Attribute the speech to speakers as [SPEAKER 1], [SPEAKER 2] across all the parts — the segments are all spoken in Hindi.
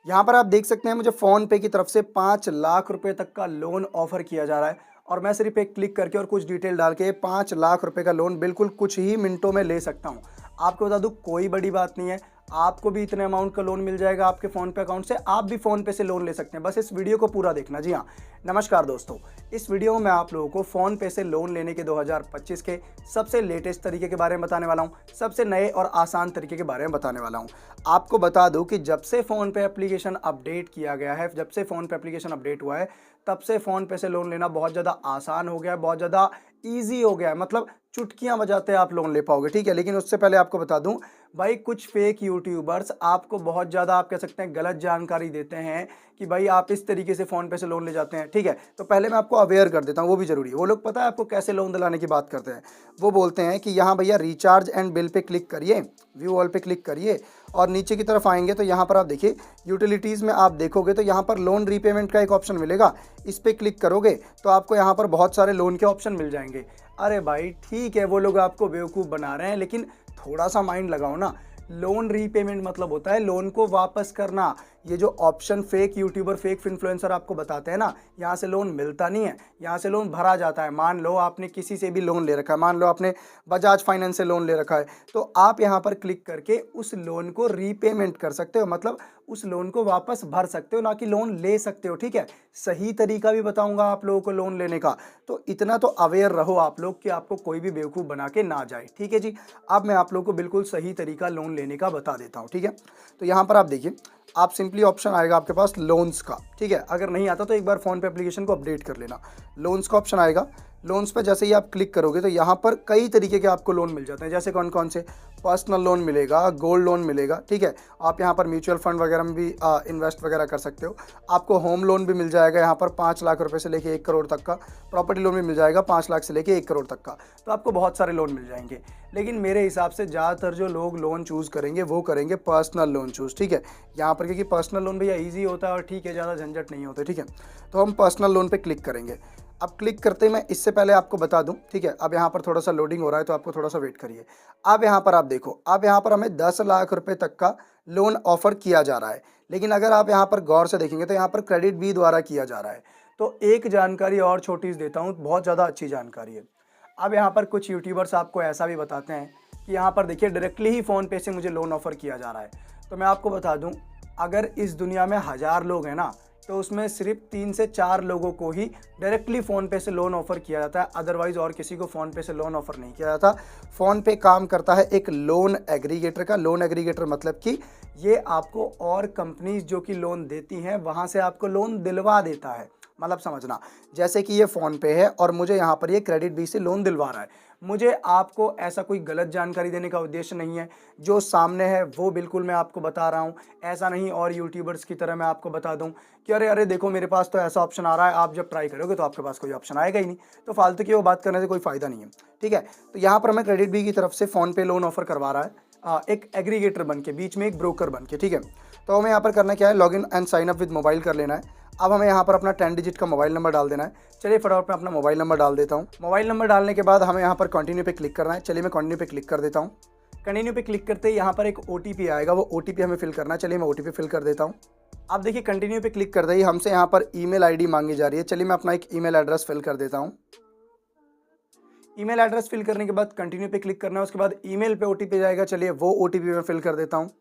[SPEAKER 1] यहाँ पर आप देख सकते हैं मुझे फ़ोनपे की तरफ से 5 लाख रुपए तक का लोन ऑफ़र किया जा रहा है और मैं सिर्फ़ एक क्लिक करके और कुछ डिटेल डाल के 5 लाख रुपए का लोन बिल्कुल कुछ ही मिनटों में ले सकता हूँ। आपको बता दूँ कोई बड़ी बात नहीं है, आपको भी इतने अमाउंट का लोन मिल जाएगा आपके फ़ोनपे अकाउंट से, आप भी फ़ोनपे से लोन ले सकते हैं। बस इस वीडियो को पूरा देखना। जी हाँ, नमस्कार दोस्तों, इस वीडियो में मैं आप लोगों को फ़ोनपे से लोन लेने के 2025 के सबसे लेटेस्ट तरीके के बारे में बताने वाला हूँ, सबसे नए और आसान तरीके के बारे में बताने वाला हूँ। आपको बता दूँ कि जब से फ़ोनपे एप्लीकेशन अपडेट किया गया है, जब से फ़ोनपे एप्लीकेशन अपडेट हुआ है, तब से फ़ोनपे से लोन लेना बहुत ज़्यादा आसान हो गया है, बहुत ज़्यादा ईज़ी हो गया है। मतलब चुटकियाँ बजाते आप लोन ले पाओगे, ठीक है? लेकिन उससे पहले आपको बता दूँ भाई, कुछ फेक यूट्यूबर्स आपको बहुत ज़्यादा आप कह सकते हैं गलत जानकारी देते हैं कि भाई आप इस तरीके से फ़ोनपे से लोन ले जाते हैं, ठीक है? तो पहले मैं आपको अवेयर कर देता हूँ, वो भी ज़रूरी है। वो लोग पता है आपको कैसे लोन दिलाने की बात करते हैं? वो बोलते हैं कि यहाँ भैया recharge and bill pay click करिए, व्यू ऑल पे क्लिक करिए और नीचे की तरफ आएँगे तो यहाँ पर आप देखिए यूटिलिटीज़ में आप देखोगे तो यहाँ पर लोन रीपेमेंट का एक ऑप्शन मिलेगा। इस पे क्लिक करोगे तो आपको यहाँ पर बहुत सारे लोन के ऑप्शन मिल जाएँगे। अरे भाई ठीक है, वो लोग आपको बेवकूफ़ बना रहे हैं, लेकिन थोड़ा सा माइंड लगाओ ना। लोन रीपेमेंट मतलब होता है लोन को वापस करना। ये जो option fake YouTuber, fake influencer आपको बताते हैं ना, यहाँ से लोन मिलता नहीं है, यहाँ से लोन भरा जाता है। मान लो आपने किसी से भी लोन ले रखा है, मान लो आपने बजाज फाइनेंस से लोन ले रखा है, तो आप यहाँ पर क्लिक करके उस लोन को रीपेमेंट कर सकते हो, मतलब उस लोन को वापस भर सकते हो, ना कि लोन ले सकते हो, ठीक है? सही तरीका भी बताऊंगा आप लोगों को लोन लेने का, तो इतना तो अवेयर रहो आप लोग कि आपको कोई भी बेवकूफ़ बना के ना जाए, ठीक है जी? अब मैं आप लोगों को बिल्कुल सही तरीका लोन लेने का बता देता हूँ, ठीक है? तो यहाँ पर आप देखिए, आप सिंपली ऑप्शन आएगा आपके पास लोन्स का, ठीक है? अगर नहीं आता तो एक बार फ़ोन पे एप्लीकेशन को अपडेट कर लेना। लोन्स का ऑप्शन आएगा, लोन्स पे जैसे ही आप क्लिक करोगे तो यहाँ पर कई तरीके के आपको लोन मिल जाते हैं। जैसे कौन कौन से? पर्सनल लोन मिलेगा, गोल्ड लोन मिलेगा, ठीक है? आप यहाँ पर म्यूचुअल फंड वगैरह में भी इन्वेस्ट वगैरह कर सकते हो। आपको होम लोन भी मिल जाएगा यहाँ पर 5 लाख रुपए से लेके 1 करोड़ तक का। प्रॉपर्टी लोन भी मिल जाएगा 5 लाख से लेके 1 करोड़ तक का। तो आपको बहुत सारे लोन मिल जाएंगे, लेकिन मेरे हिसाब से ज़्यादातर जो लोग लोन चूज़ करेंगे वो करेंगे पर्सनल लोन चूज़, ठीक है? यहाँ पर क्योंकि पर्सनल लोन भैया ईजी होता है और ठीक है, ज़्यादा झंझट नहीं होते, ठीक है? तो हम पर्सनल लोन पे क्लिक करेंगे। अब क्लिक करते ही मैं इससे पहले आपको बता दूं, ठीक है? अब यहाँ पर थोड़ा सा लोडिंग हो रहा है तो आपको थोड़ा सा वेट करिए। अब यहाँ पर आप देखो, अब यहाँ पर हमें 10 लाख रुपए तक का लोन ऑफर किया जा रहा है, लेकिन अगर आप यहाँ पर गौर से देखेंगे तो यहाँ पर क्रेडिट बी द्वारा किया जा रहा है। तो एक जानकारी और छोटी सी देता हूँ, बहुत ज़्यादा अच्छी जानकारी है। अब यहाँ पर कुछ यूट्यूबर्स आपको ऐसा भी बताते हैं कि यहाँ पर देखिए डायरेक्टली ही फ़ोनपे से मुझे लोन ऑफ़र किया जा रहा है। तो मैं आपको बता दूँ, अगर इस दुनिया में 1000 लोग हैं ना, तो उसमें सिर्फ 3 से 4 लोगों को ही डायरेक्टली फ़ोनपे से लोन ऑफ़र किया जाता है, अदरवाइज़ और किसी को फ़ोनपे से लोन ऑफ़र नहीं किया जाता। फ़ोनपे काम करता है एक लोन एग्रीगेटर का। लोन एग्रीगेटर मतलब कि ये आपको और कंपनीज जो कि लोन देती हैं वहाँ से आपको लोन दिलवा देता है। मतलब समझना, जैसे कि ये फ़ोनपे है और मुझे यहाँ पर ये क्रेडिट बी से लोन दिलवा रहा है। मुझे आपको ऐसा कोई गलत जानकारी देने का उद्देश्य नहीं है, जो सामने है वो बिल्कुल मैं आपको बता रहा हूँ। ऐसा नहीं और यूट्यूबर्स की तरह मैं आपको बता दूँ कि अरे अरे देखो मेरे पास तो ऐसा ऑप्शन आ रहा है, आप जब ट्राई करोगे तो आपके पास कोई ऑप्शन आएगा ही नहीं। तो फालतू की वो बात करने से कोई फ़ायदा नहीं है, ठीक है? तो यहाँ पर हमें क्रेडिट बी की तरफ से फ़ोनपे लोन ऑफ़र करवा रहा है, एक एग्रीगेटर बन के, बीच में एक ब्रोकर बन के, ठीक है? तो हमें यहाँ पर करना क्या है, login and sign up with mobile कर लेना है। अब हमें यहाँ पर अपना 10 डिजिट का मोबाइल नंबर डाल देना है। चलिए फटाफट मैं अपना मोबाइल नंबर डाल देता हूँ। मोबाइल नंबर डालने के बाद हमें यहाँ पर कंटिन्यू पे क्लिक करना है। चलिए मैं कंटिन्यू पे क्लिक कर देता हूँ। कंटिन्यू पे क्लिक करते ही यहाँ पर एक OTP आएगा, वो OTP हमें फिल करना है। चलिए मैं OTP फिल कर देता हूँ। अब देखिए कंटिन्यू पे क्लिक करते ही हमसे यहाँ पर ईमेल आईडी मांगी जा रही है। चलिए मैं अपना एक ईमेल एड्रेस फिल कर देता हूँ। ईमेल एड्रेस फिल करने के बाद कंटिन्यू पे क्लिक करना है, उसके बाद ईमेल पे OTP जाएगा। चलिए वो OTP मैं फिल कर देता हूँ।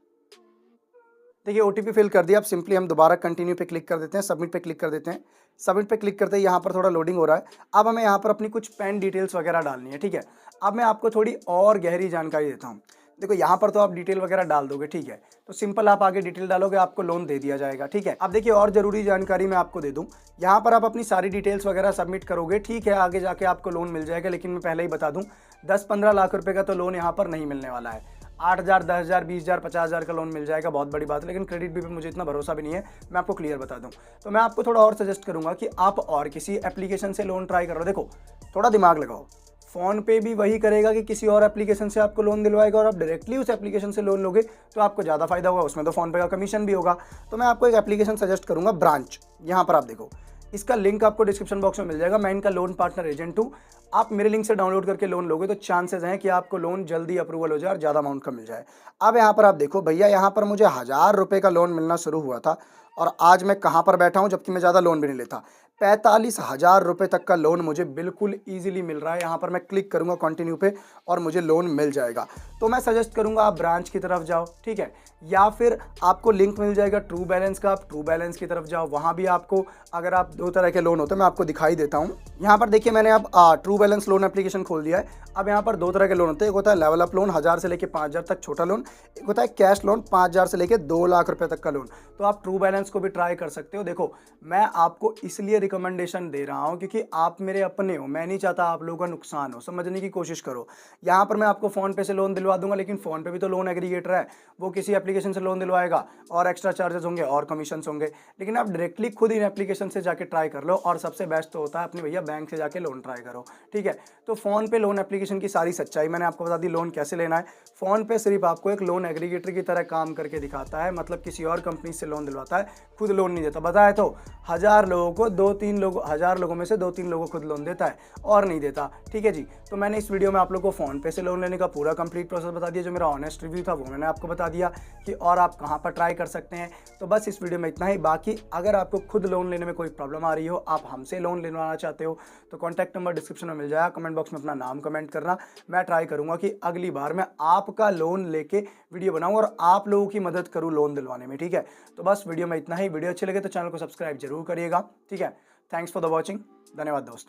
[SPEAKER 1] देखिए OTP फिल कर दिया। अब सिंपली हम दोबारा कंटिन्यू पे क्लिक कर देते हैं, सबमिट पे क्लिक कर देते हैं। सबमिट पे क्लिक करते ही यहाँ पर थोड़ा लोडिंग हो रहा है। अब हमें यहाँ पर अपनी कुछ पैन डिटेल्स वगैरह डालनी है, ठीक है? अब मैं आपको थोड़ी और गहरी जानकारी देता हूँ। देखो यहाँ पर तो आप डिटेल वगैरह डाल दोगे, ठीक है? तो सिंपल आप आगे डिटेल डालोगे, आपको लोन दे दिया जाएगा, ठीक है? अब देखिए और ज़रूरी जानकारी मैं आपको दे दूँ, यहाँ पर आप अपनी सारी डिटेल्स वगैरह सबमिट करोगे, ठीक है? आगे जाके आपको लोन मिल जाएगा, लेकिन मैं पहले ही बता दूँ 10-15 लाख रुपये का तो लोन यहाँ पर नहीं मिलने वाला है। 8,000, 10,000, 20,000, 50,000 का लोन मिल जाएगा, बहुत बड़ी बात है। लेकिन क्रेडिट बी पे मुझे इतना भरोसा भी नहीं है, मैं आपको क्लियर बता दूं। तो मैं आपको थोड़ा और सजेस्ट करूंगा कि आप और किसी एप्लीकेशन से लोन ट्राई करो। देखो थोड़ा दिमाग लगाओ, फ़ोनपे भी वही करेगा कि किसी और एप्लीकेशन से आपको लोन दिलवाएगा, और आप डायरेक्टली उस एप्लीकेशन से लोन लोगे तो आपको ज़्यादा फायदा होगा, उसमें तो फ़ोनपे का कमीशन भी होगा। तो मैं आपको एक एप्लीकेशन सजेस्ट करूंगा, ब्रांच। यहाँ पर आप देखो, इसका लिंक आपको डिस्क्रिप्शन बॉक्स में मिल जाएगा। मैं इनका लोन पार्टनर एजेंट हूँ। आप मेरे लिंक से डाउनलोड करके लोन लोगे तो चांसेस हैं कि आपको लोन जल्दी अप्रूवल हो जाए और ज़्यादा अमाउंट का मिल जाए। अब यहाँ पर आप देखो भैया, यहाँ पर मुझे 1000 रुपये का लोन मिलना शुरू हुआ था और आज मैं कहाँ पर बैठा हूँ, जबकि मैं ज़्यादा लोन भी नहीं लेता। 45,000 रुपये तक का लोन मुझे बिल्कुल ईजिली मिल रहा है। यहाँ पर मैं क्लिक करूँगा कंटिन्यू पे और मुझे लोन मिल जाएगा। तो मैं सजेस्ट करूँगा आप ब्रांच की तरफ जाओ, ठीक है, या फिर आपको लिंक मिल जाएगा ट्रू बैलेंस का, आप ट्रू बैलेंस की तरफ जाओ। वहाँ भी आपको, अगर आप 2 तरह के लोन होते हैं, मैं आपको दिखाई देता हूँ। यहाँ पर देखिए मैंने अब ट्रू बैलेंस लोन एप्लीकेशन खोल दिया है। अब यहाँ पर 2 तरह के लोन होते हैं। एक होता है लेवल अप लोन, 1000 से लेके 5000 तक छोटा लोन। एक होता है कैश लोन, 5000 से लेके 2 लाख रुपए तक का लोन। तो आप ट्रू बैलेंस को भी ट्राई कर सकते हो। देखो, मैं आपको इसलिए रिकमेंडेशन दे रहा हूँ क्योंकि आप मेरे अपने हो, मैं नहीं चाहता आप लोगों का नुकसान हो। समझने की कोशिश करो। यहाँ पर मैं आपको फ़ोन पे से लोन दिलवा दूंगा, लेकिन फ़ोन पे भी तो लोन एग्रीगेटर है, वो किसी एप्लीकेशन से लोन दिलवाएगा और एक्स्ट्रा चार्जेस होंगे और कमीशन होंगे। लेकिन आप डायरेक्टली खुद इन एप्लीकेशन से जाके ट्राई कर लो, और सबसे बेस्ट तो होता है अपने भैया बैंक से जाके लोन ट्राई करो, ठीक है। तो फ़ोन पे लोन एप्लीकेशन की सारी सच्चाई मैंने आपको बता दी। लोन कैसे लेना है, फ़ोन पे सिर्फ आपको एक लोन एग्रीगेटर की तरह काम करके दिखाता है, मतलब किसी और कंपनी से लोन दिलवाता है, खुद लोन नहीं देता। बताया तो 1000 लोगों को 2-3 लोग, 1000 लोगों में से 2-3 लोगों को खुद लोन देता है और नहीं देता, ठीक है जी। तो मैंने इस वीडियो में आप लोगों को फ़ोन पे से लोन लेने का पूरा कंप्लीट प्रोसेस बता दिया। जो मेरा ऑनेस्ट रिव्यू था वो मैंने आपको बता दिया कि और आप कहाँ पर ट्राई कर सकते हैं। तो बस इस वीडियो में इतना ही। बाकी अगर आपको खुद लोन लेने में कोई प्रॉब्लम आ रही हो, आप हमसे लोन लेवाना चाहते हो, तो कॉन्टैक्ट नंबर डिस्क्रिप्शन में मिल जाएगा। कमेंट बॉक्स में अपना नाम कमेंट करना। मैं ट्राई करूँगा कि अगली बार मैं आपका लोन लेके वीडियो बनाऊँ और आप लोगों की मदद करूँ लोन दिलवाने में, ठीक है। तो बस वीडियो में इतना ही। वीडियो अच्छी लगे तो चैनल को सब्सक्राइब जरूर करिएगा, ठीक है। Thanks for the watching. धन्यवाद दोस्तों।